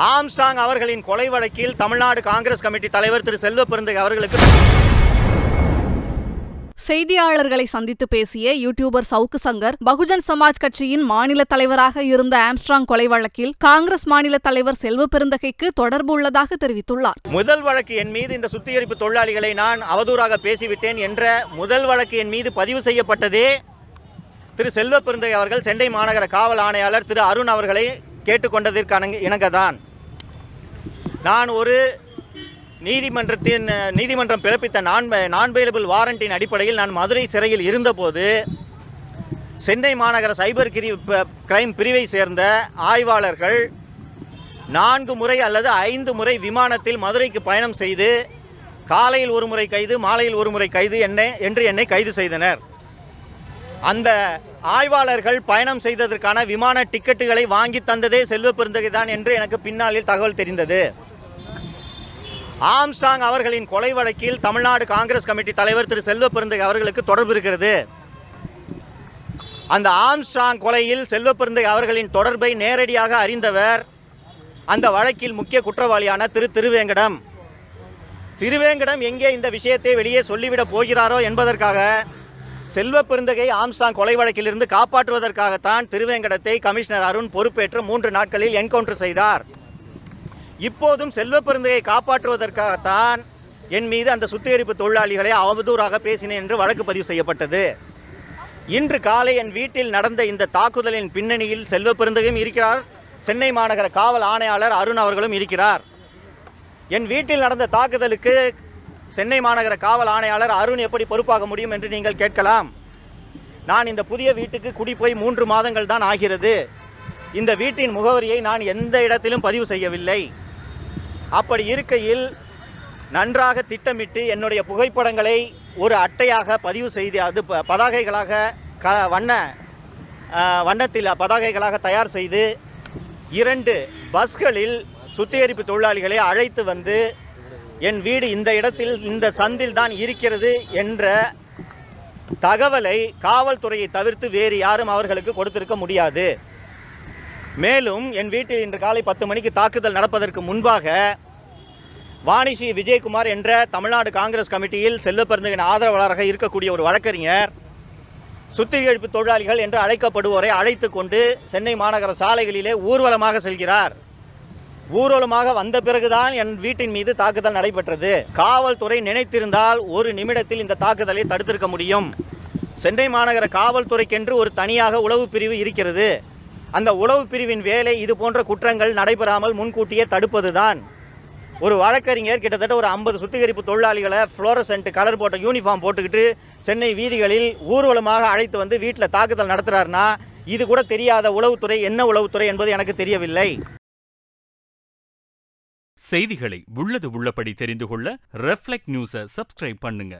Armstrong அவர்களின் கொலை வழக்கில் தமிழ்நாடு காங்கிரஸ் கமிட்டி தலைவர் திரு செல்வ பெருந்தகை அவர்களுக்கு செய்தியாளர்களை சந்தித்து பேசிய யூடியூபர் சவுக்கு சங்கர், பகுஜன் சமாஜ் கட்சியின் மாநில தலைவராக இருந்த ஆம்ஸ்ட்ராங் கொலை வழக்கில் காங்கிரஸ் மாநில தலைவர் செல்வ பெருந்தகைக்கு தொடர்பு உள்ளதாக தெரிவித்துள்ளார். முதல் வழக்கு என் மீது இந்த சுத்திகரிப்பு தொழிலாளிகளை நான் அவதூறாக பேசிவிட்டேன் என்ற முதல் வழக்கு என் மீது பதிவு செய்யப்பட்டதே திரு செல்வ பெருந்தகை அவர்கள் சென்னை மாநகர காவல் ஆணையாளர் திரு அருண் அவர்களை கேட்டுக்கொண்டதற்கு இணங்கதான் நான் ஒரு நீதிமன்றம் பிறப்பித்த நான் பெயிலபிள் வாரண்டின் அடிப்படையில் நான் மதுரை சிறையில் இருந்தபோது சென்னை மாநகர சைபர் கிரைம் பிரிவை சேர்ந்த ஆய்வாளர்கள் 4 முறை அல்லது 5 முறை விமானத்தில் மதுரைக்கு பயணம் செய்து காலையில் ஒரு முறை கைது, மாலையில் ஒரு முறை கைது என்று என்னை கைது செய்தனர். அந்த ஆய்வாளர்கள் பயணம் செய்ததற்கான விமான டிக்கெட்டுகளை வாங்கி தந்ததே செல்வ பெருந்தகை தான் என்று எனக்கு பின்னாளில் தகவல் தெரிந்தது. ஆம்ஸ்ட்ராங் அவர்களின் கொலை வழக்கில் தமிழ்நாடு காங்கிரஸ் கமிட்டி தலைவர் திரு செல்வ பெருந்தகை அவர்களுக்கு தொடர்பு இருக்கிறது. அந்த ஆம்ஸ்ட்ராங் கொலையில் செல்வ பெருந்தகை அவர்களின் தொடர்பை நேரடியாக அறிந்தவர் அந்த வழக்கில் முக்கிய குற்றவாளியான திருவேங்கடம். திருவேங்கடம் எங்கே இந்த விஷயத்தை வெளியே சொல்லிவிடப் போகிறாரோ என்பதற்காக செல்வ பெருந்தகை ஆம்ஸ்ட்ராங் கொலை வழக்கிலிருந்து காப்பாற்றுவதற்காகத்தான் திருவேங்கடத்தை கமிஷனர் அருண் பொறுப்பேற்று 3 நாட்களில் என்கவுண்டர் செய்தார். இப்போதும் செல்வ பெருந்தகையை காப்பாற்றுவதற்காகத்தான் என் மீது அந்த சுத்திகரிப்பு தொழிலாளிகளை அவதூறாக பேசினேன் என்று வழக்கு பதிவு செய்யப்பட்டது. இன்று காலை என் வீட்டில் நடந்த இந்த தாக்குதலின் பின்னணியில் செல்வ பெருந்தகையும் இருக்கிறார், சென்னை மாநகர காவல் ஆணையாளர் அருண் அவர்களும் இருக்கிறார். என் வீட்டில் நடந்த தாக்குதலுக்கு சென்னை மாநகர காவல் ஆணையாளர் அருண் எப்படி பொறுப்பாக முடியும் என்று நீங்கள் கேட்கலாம். நான் இந்த புதிய வீட்டுக்கு குடி போய் 3 மாதங்கள் தான் ஆகிறது. இந்த வீட்டின் முகவரியை நான் எந்த இடத்திலும் பதிவு செய்யவில்லை. அப்படி இருக்கையில் நன்றாக திட்டமிட்டு என்னுடைய புகைப்படங்களை ஒரு அட்டையாக பதிவு செய்து அது பதாகைகளாக வண்ணத்தில் பதாகைகளாக தயார் செய்து 2 பஸ்களில் சுத்திகரிப்பு தொழிலாளிகளை அழைத்து வந்து என் வீடு இந்த இடத்தில் இந்த சந்தில் தான் இருக்கிறது என்ற தகவலை காவல்துறையை தவிர்த்து வேறு யாரும் அவர்களுக்கு கொடுத்திருக்க முடியாது. மேலும் என் வீட்டில் இன்று காலை 10 மணிக்கு தாக்குதல் நடப்பதற்கு முன்பாக வாணிஸ்ரீ விஜயகுமார் என்ற தமிழ்நாடு காங்கிரஸ் கமிட்டியில் செல்வ பெருந்தகையின் ஆதரவாளராக இருக்கக்கூடிய ஒரு வழக்கறிஞர் சுத்திகரிப்பு தொழிலாளிகள் என்று அழைக்கப்படுவோரை அழைத்து கொண்டு சென்னை மாநகர சாலைகளிலே ஊர்வலமாக செல்கிறார். ஊர்வலமாக வந்த பிறகுதான் என் வீட்டின் மீது தாக்குதல் நடைபெற்றது. காவல்துறை நினைத்திருந்தால் ஒரு நிமிடத்தில் இந்த தாக்குதலை தடுத்திருக்க முடியும். சென்னை மாநகர காவல்துறைக்கென்று ஒரு தனியாக உளவு பிரிவு இருக்கிறது. அந்த உளவு பிரிவின் வேலை இது போன்ற குற்றங்கள் நடைபெறாமல் முன்கூட்டியே தடுப்பதுதான். ஒரு வழக்கறிஞர் கிட்டத்தட்ட ஒரு 50 சுத்திகரிப்பு தொழிலாளிகளை ஃப்ளோரசன்ட் கலர் போட்ட யூனிஃபார்ம் போட்டுக்கிட்டு சென்னை வீதிகளில் ஊர்வலமாக அழைத்து வந்து வீட்டில் தாக்குதல் நடத்துகிறார்னா இது கூட தெரியாத உளவுத்துறை என்ன உளவுத்துறை என்பது எனக்கு தெரியவில்லை. செய்திகளை உள்ளது உள்ளபடி தெரிந்து கொள்ள ரெஃப்ளெக்ட் நியூஸை சப்ஸ்கிரைப் பண்ணுங்க.